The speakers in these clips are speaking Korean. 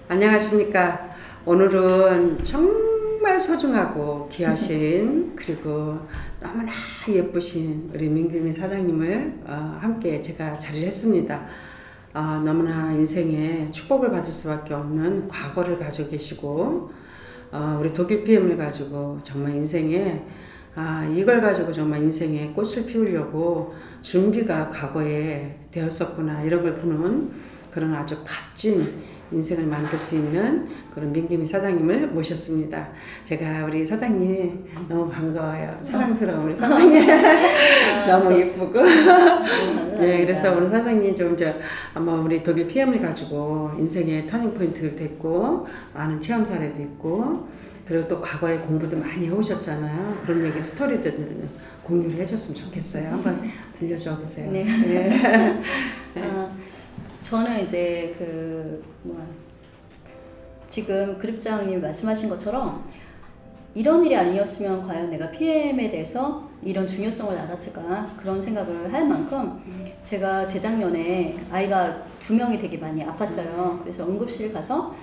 안녕하십니까. 오늘은 정말 소중하고 귀하신 그리고 너무나 예쁘신 우리 민금이 사장님을 함께 제가 자리를 했습니다. 너무나 인생에 축복을 받을 수밖에 없는 과거를 가지고 계시고 우리 독일 PM을 가지고 정말 인생에 이걸 가지고 정말 인생에 꽃을 피우려고 준비가 과거에 되었었구나 이런 걸 보는 그런 아주 값진 인생을 만들 수 있는 그런 민금이 사장님을 모셨습니다. 제가 우리 사장님 너무 반가워요. 사랑스러운 우리 사장님 너무 예쁘고 네, 그래서 오늘 사장님 좀 아마 우리 독일 PM을 가지고 인생의 터닝 포인트를 됐고 많은 체험 사례도 있고 그리고 또 과거에 공부도 많이 해오셨잖아요. 그런 얘기 스토리들 공유를 해줬으면 좋겠어요. 한번 들려줘 보세요. 네. 네. 저는 이제 지금 그립장님 말씀하신 것처럼 이런 일이 아니었으면 과연 내가 PM에 대해서 이런 중요성을 알았을까 그런 생각을 할 만큼 제가 재작년에 아이가 2명이 되게 많이 아팠어요. 그래서 응급실 가서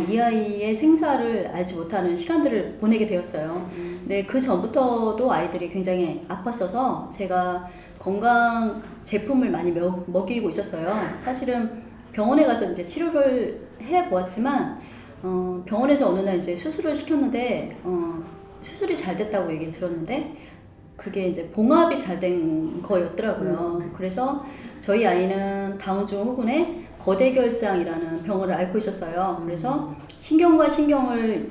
이 아이의 생사를 알지 못하는 시간들을 보내게 되었어요. 근데 그 전부터도 아이들이 굉장히 아팠어서 제가 건강 제품을 많이 먹이고 있었어요. 사실은 병원에 가서 이제 치료를 해 보았지만 병원에서 어느 날 이제 수술을 시켰는데 수술이 잘 됐다고 얘기를 들었는데 그게 이제 봉합이 잘 된 거였더라고요. 그래서 저희 아이는 다운증 후군의 거대결장이라는 병을 앓고 있었어요. 그래서 신경과 신경을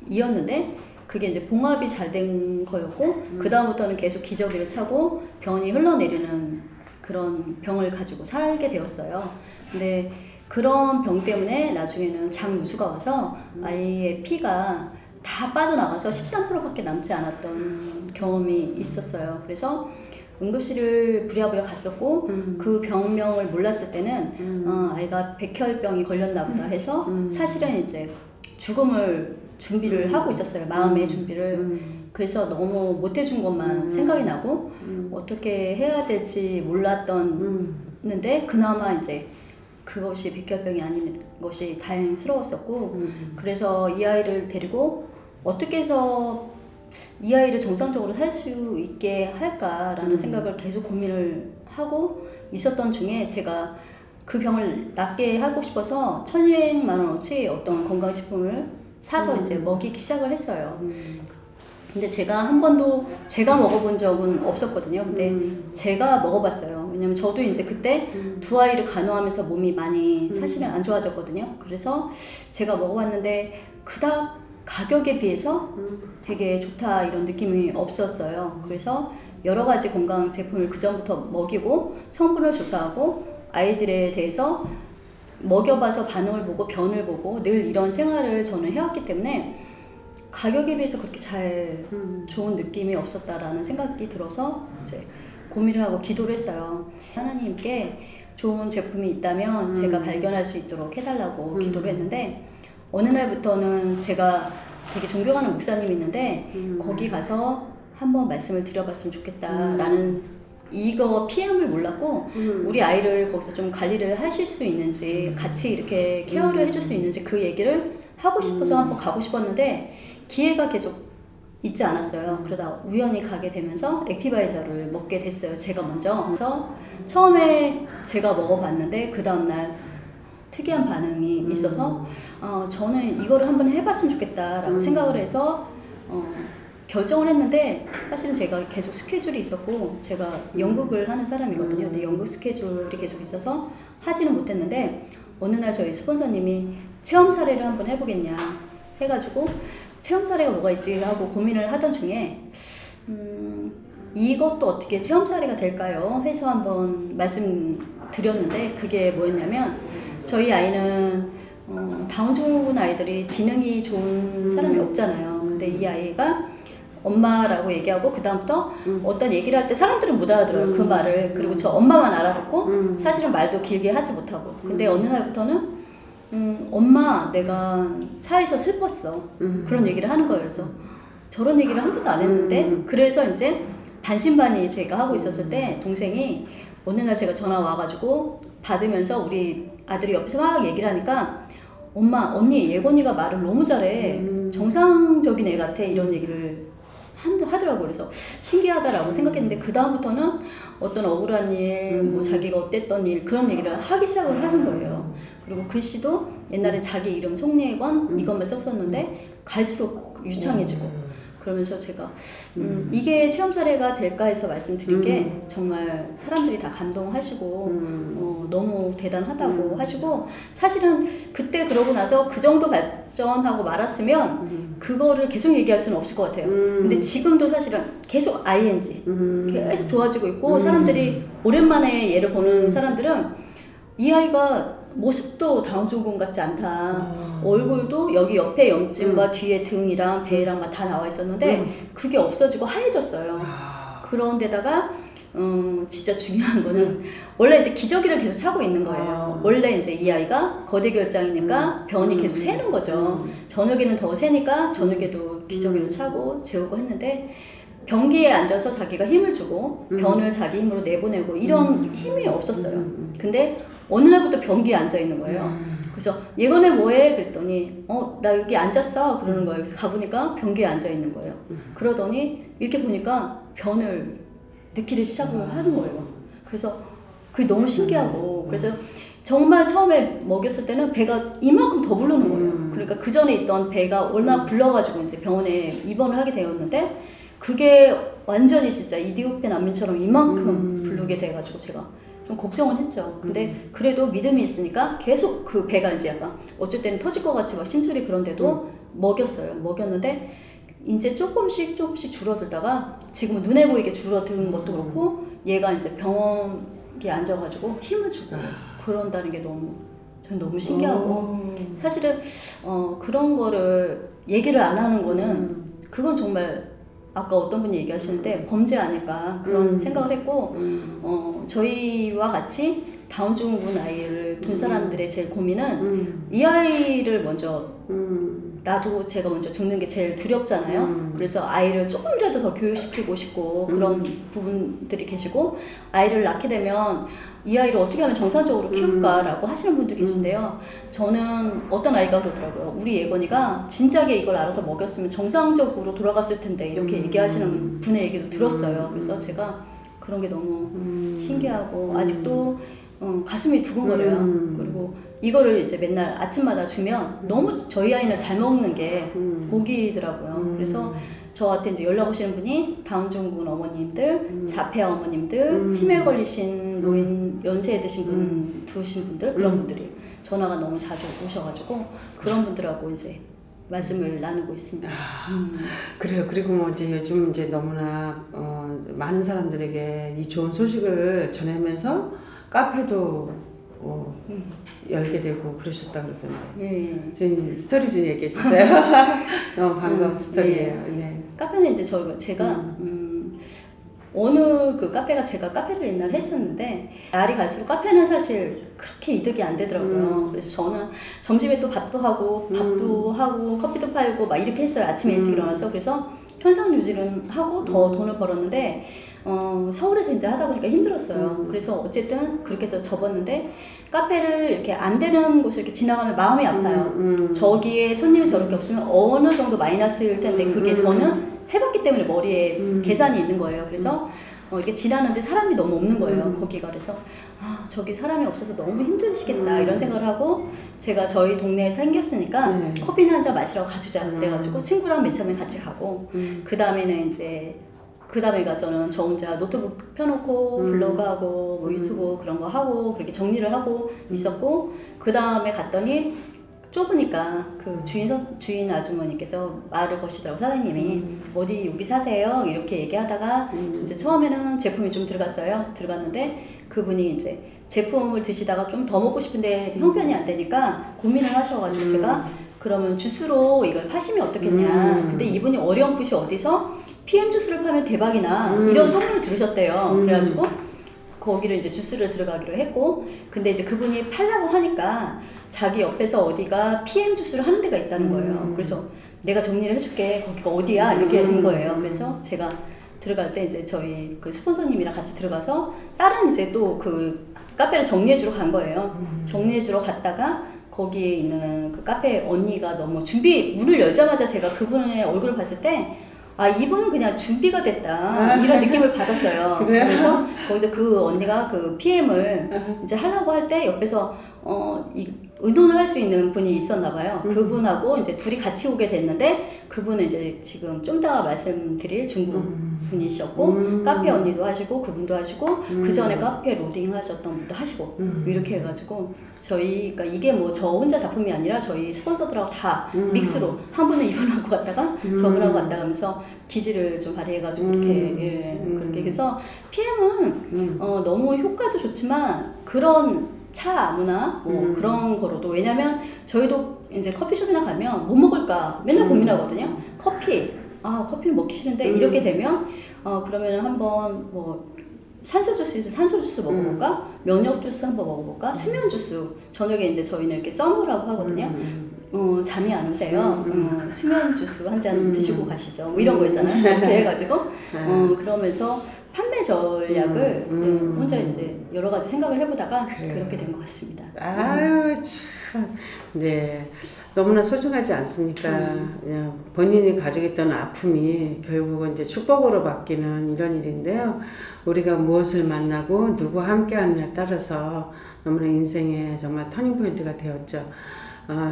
이었는데 그게 이제 봉합이 잘 된 거였고 그 다음부터는 계속 기저귀를 차고 변이 흘러내리는 그런 병을 가지고 살게 되었어요. 근데 그런 병 때문에 나중에는 장누수가 와서 아이의 피가 다 빠져나가서 13%밖에 남지 않았던 경험이 있었어요. 그래서 응급실을 부랴부랴 갔었고 그 병명을 몰랐을 때는 아이가 백혈병이 걸렸나 보다 해서 사실은 이제 죽음을 준비를 하고 있었어요. 마음의 준비를. 그래서 너무 못해준 것만 생각이 나고 어떻게 해야 될지 몰랐는데 그나마 이제 그것이 백혈병이 아닌 것이 다행스러웠었고 그래서 이 아이를 데리고 어떻게 해서 이 아이를 정상적으로 살 수 있게 할까라는 생각을 계속 고민을 하고 있었던 중에 제가 그 병을 낫게 하고 싶어서 1,200만 원어치 어떤 건강식품을 사서 이제 먹이기 시작을 했어요. 근데 제가 한 번도 제가 먹어본 적은 없었거든요. 근데 제가 먹어봤어요. 왜냐면 저도 이제 그때 2아이를 간호하면서 몸이 많이 사실은 안 좋아졌거든요. 그래서 제가 먹어봤는데 그닥 가격에 비해서 되게 좋다 이런 느낌이 없었어요. 그래서 여러 가지 건강 제품을 그 전부터 먹이고 성분을 조사하고 아이들에 대해서 먹여봐서 반응을 보고 변을 보고 늘 이런 생활을 저는 해왔기 때문에 가격에 비해서 그렇게 좋은 느낌이 없었다라는 생각이 들어서 이제 고민을 하고 기도를 했어요. 하나님께 좋은 제품이 있다면 제가 발견할 수 있도록 해달라고 기도를 했는데 어느 날부터는 제가 되게 존경하는 목사님이 있는데 거기 가서 한번 말씀을 드려봤으면 좋겠다라는 이거 PM을 몰랐고 우리 아이를 거기서 좀 관리를 하실 수 있는지 같이 이렇게 케어를 해줄 수 있는지 그 얘기를 하고 싶어서 한번 가고 싶었는데 기회가 계속 있지 않았어요. 그러다 우연히 가게 되면서 액티바이저를 먹게 됐어요. 제가 먼저. 그래서 처음에 제가 먹어봤는데 그 다음날 특이한 반응이 있어서 저는 이거를 한번 해봤으면 좋겠다라고 생각을 해서 결정을 했는데 사실은 제가 계속 스케줄이 있었고 제가 연극을 하는 사람이거든요. 근데 연극 스케줄이 계속 있어서 하지는 못했는데 어느 날 저희 스폰서님이 체험 사례를 한번 해보겠냐 해가지고 체험 사례가 뭐가 있지 하고 고민을 하던 중에 이것도 어떻게 체험 사례가 될까요? 해서 한번 말씀드렸는데 그게 뭐였냐면 저희 아이는 다운증후군 아이들이 지능이 좋은 사람이 없잖아요. 근데 이 아이가 엄마라고 얘기하고 그 다음부터 어떤 얘기를 할 때 사람들은 못 알아들어요. 그 말을. 그리고 저 엄마만 알아듣고 사실은 말도 길게 하지 못하고. 근데 어느 날부터는 엄마 내가 차에서 슬펐어. 그런 얘기를 하는 거예요. 그래서 저런 얘기를 한 번도 안 했는데 그래서 이제 반신반의 제가 하고 있었을 때 동생이 어느 날 제가 전화 와가지고 받으면서 우리 아들이 옆에서 막 얘기를 하니까 엄마, 언니, 예건이가 말을 너무 잘해. 정상적인 애 같아. 이런 얘기를 하더라고요. 그래서 신기하다라고 생각했는데 그 다음부터는 어떤 억울한 일, 뭐 자기가 어땠던 일 그런 얘기를 하기 시작을 하는 거예요. 그리고 글씨도 옛날에 자기 이름 송예건 이것만 썼었는데 갈수록 유창해지고 그러면서 제가 이게 체험 사례가 될까 해서 말씀드린 게 정말 사람들이 다 감동하시고 너무 대단하다고 하시고 사실은 그때 그러고 나서 그 정도 발전하고 말았으면 그거를 계속 얘기할 수는 없을 것 같아요. 근데 지금도 사실은 계속 ING 계속 좋아지고 있고 사람들이 오랜만에 얘를 보는 사람들은 이 아이가 모습도 다운증후군 같지 않다. 얼굴도 여기 옆에 염증과 뒤에 등이랑 배랑 막 다 나와 있었는데 그게 없어지고 하얘졌어요. 그런데다가 진짜 중요한 거는 원래 이제 기저귀를 계속 차고 있는 거예요. 원래 이제 이 아이가 거대결장이니까 변이 계속 새는 거죠. 저녁에는 더 새니까 저녁에도 기저귀를 차고 재우고 했는데 변기에 앉아서 자기가 힘을 주고 변을 자기 힘으로 내보내고 이런 힘이 없었어요. 근데 어느 날부터 변기에 앉아 있는 거예요. 그래서 예건에 뭐해? 그랬더니 나 여기 앉았어 그러는 거예요. 그래서 가보니까 변기에 앉아 있는 거예요. 그러더니 이렇게 보니까 변을 느끼기 시작을 하는 거예요. 그래서 그게 너무 신기하고 그래서 정말 처음에 먹였을 때는 배가 이만큼 더 부르는 거예요. 그러니까 그 전에 있던 배가 워낙 불러가지고 이제 병원에 입원을 하게 되었는데 그게 완전히 진짜 이디오피아 난민처럼 이만큼 부르게 돼가지고 제가 좀 걱정을 했죠. 근데 그래도 믿음이 있으니까 계속 그 배가 이제 약간 어쩔 때는 터질 것 같이 막 심술이 그런데도 먹였어요. 먹였는데 이제 조금씩 줄어들다가 지금은 눈에 보이게 줄어드는 것도 그렇고 얘가 이제 병원에 앉아가지고 힘을 주고 그런다는 게 저는 너무 신기하고 사실은 그런 거를 얘기를 안 하는 거는 그건 정말 아까 어떤 분이 얘기하시는데 범죄 아닐까 그런 생각을 했고 저희와 같이 다운증후군 아이를 둔 사람들의 제일 고민은 이 아이를 먼저 나도 제가 먼저 죽는 게 제일 두렵잖아요. 그래서 아이를 조금이라도 더 교육시키고 싶고 그런 부분들이 계시고 아이를 낳게 되면 이 아이를 어떻게 하면 정상적으로 키울까라고 하시는 분도 계신데요. 저는 어떤 아이가 그러더라고요. 우리 예건이가 진작에 이걸 알아서 먹였으면 정상적으로 돌아갔을 텐데 이렇게 얘기하시는 분의 얘기도 들었어요. 그래서 제가 그런 게 너무 신기하고 아직도 가슴이 두근거려요. 그리고 이거를 이제 맨날 아침마다 주면 너무 저희 아이는 잘 먹는 게 복이더라고요. 그래서 저한테 이제 연락 오시는 분이 다운증후군 어머님들, 자폐아 어머님들, 치매 걸리신 노인 연세 드신 분 두신 분들 그런 분들이 전화가 너무 자주 오셔가지고 그런 분들하고 이제 말씀을 나누고 있습니다. 그래요. 그리고 뭐 이제 요즘 이제 너무나 많은 사람들에게 이 좋은 소식을 전하면서 카페도 열게 되고 그러셨다 그러던데. 저희 스토리 좀 얘기해 주세요. 너무 반가운 스토리예요. 네. 카페는 이제 제가 어느 그 카페가 제가 카페를 옛날에 했었는데 날이 갈수록 카페는 사실 그렇게 이득이 안 되더라고요. 그래서 저는 점심에 또 밥도 하고 커피도 팔고 막 이렇게 했어요. 아침에 일찍 일어나서. 그래서 현상 유지를 하고 더 돈을 벌었는데 서울에서 이제 하다 보니까 힘들었어요. 그래서 어쨌든 그렇게 해서 접었는데 카페를 이렇게 안 되는 곳을 이렇게 지나가면 마음이 아파요. 저기에 손님이 저렇게 없으면 어느 정도 마이너스일 텐데 그게 저는 해봤기 때문에 머리에 계산이 있는 거예요. 그래서 이렇게 지나는데 사람이 너무 없는 거예요. 거기가. 그래서 저기 사람이 없어서 너무 힘드시겠다 이런 생각을 하고 제가 저희 동네에 생겼으니까 커피나 한잔 마시러 가주자 그래가지고 친구랑 맨 처음에 같이 가고 그 다음에는 이제 그 다음에 저는 저 혼자 노트북 펴놓고 블로그하고 뭐 유튜브 그런 거 하고 그렇게 정리를 하고 있었고 그 다음에 갔더니 좁으니까 그 주인 아주머니께서 말을 거시더라고. 사장님이 어디 여기 사세요 이렇게 얘기하다가 이제 처음에는 제품이 좀 들어갔는데 그분이 이제 제품을 드시다가 좀 더 먹고 싶은데 형편이 안 되니까 고민을 하셔가지고 제가 그러면 주스로 이걸 파시면 어떻겠냐. 근데 이분이 어렴풋이 어디서 PM 주스를 파면 대박이나 이런 소문을 들으셨대요. 그래가지고 거기를 이제 주스를 들어가기로 했고 근데 이제 그분이 팔라고 하니까 자기 옆에서 어디가 PM 주스를 하는 데가 있다는 거예요. 그래서 내가 정리를 해줄게. 거기가 어디야? 이렇게 된 거예요. 그래서 제가 들어갈 때 이제 저희 그 스폰서님이랑 같이 들어가서 다른 이제 또 그 카페를 정리해주러 간 거예요. 정리해주러 갔다가 거기에 있는 그 카페 언니가 너무 문을 열자마자 제가 그분의 얼굴을 봤을 때 아, 이분은 그냥 준비가 됐다. 이런 느낌을 받았어요. 그래요? 그래서 거기서 그 언니가 그 PM을 이제 하려고 할 때 옆에서 의논을 할 수 있는 분이 있었나 봐요. 그분하고 이제 둘이 같이 오게 됐는데 그분은 이제 지금 좀 이따가 말씀드릴 중국 분이셨고 카페 언니도 하시고 그분도 하시고 그 전에 카페 로딩 하셨던 분도 하시고 이렇게 해가지고 저희 그러니까 이게 뭐 저 혼자 작품이 아니라 저희 스폰서들하고 다 믹스로 한 분은 이분하고 갔다가 저분하고 갔다가 하면서 기지를 좀 발휘해가지고 이렇게 그렇게 해서 PM은 너무 효과도 좋지만 그런 차 문화 뭐 그런 거로도 왜냐면 저희도 이제 커피숍이나 가면 뭐 먹을까 맨날 고민하거든요. 커피는 먹기 싫은데 이렇게 되면 그러면 한번 뭐 산소 주스 먹어볼까? 면역 주스 한번 먹어볼까? 수면 주스 저녁에 이제 저희는 이렇게 써놓으라고 하거든요. 잠이 안 오세요. 수면 주스 한 잔 드시고 가시죠. 뭐 이런 거 있잖아요. 이렇게 해가지고 그러면서 판매 전략을 혼자 이제 여러 가지 생각을 해보다가 그렇게 된 것 같습니다. 아유 참, 네 너무나 소중하지 않습니까? 그냥 본인이 가지고 있던 아픔이 결국은 이제 축복으로 바뀌는 이런 일인데요. 우리가 무엇을 만나고 누구와 함께하느냐에 따라서 너무나 인생의 정말 터닝 포인트가 되었죠.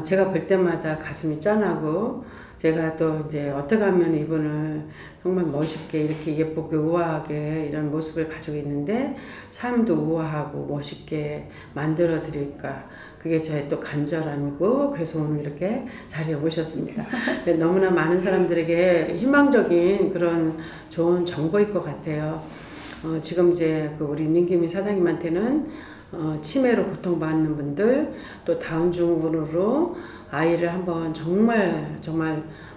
제가 볼 때마다 가슴이 짠하고 제가 또 이제 어떻게 하면 이분을 정말 멋있게 이렇게 예쁘게 우아하게 이런 모습을 가지고 있는데 삶도 우아하고 멋있게 만들어 드릴까 그게 저의 또 간절함이고 그래서 오늘 이렇게 자리에 모셨습니다. 너무나 많은 사람들에게 희망적인 그런 좋은 정보일 것 같아요. 지금 이제 그 우리 민기미 사장님한테는 치매로 고통받는 분들 또 다운 증후군으로 아이를 한번 정말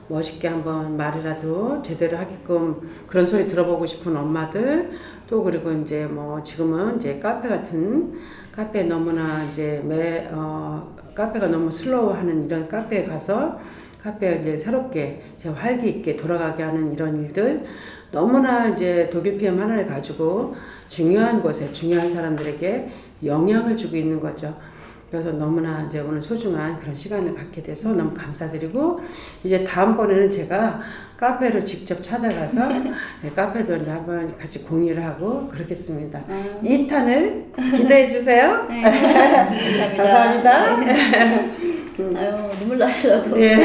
멋있게 한번 말이라도 제대로 하게끔 그런 소리 들어보고 싶은 엄마들 또 그리고 이제 뭐 지금은 이제 카페 너무나 이제 카페가 너무 슬로우하는 이런 카페에 가서 카페가 이제 새롭게 활기 있게 돌아가게 하는 이런 일들 너무나 이제 독일 PM 하나를 가지고 중요한 곳에 중요한 사람들에게 영향을 주고 있는 거죠. 그래서 너무나 이제 오늘 소중한 그런 시간을 갖게 돼서 너무 감사드리고 이제 다음번에는 제가 카페로 직접 찾아가서 카페도 이제 한번 같이 공유를 하고 그러겠습니다. 2탄을 기대해 주세요. 네, 감사합니다. 감사합니다. 아유 눈물 나시라고. 네.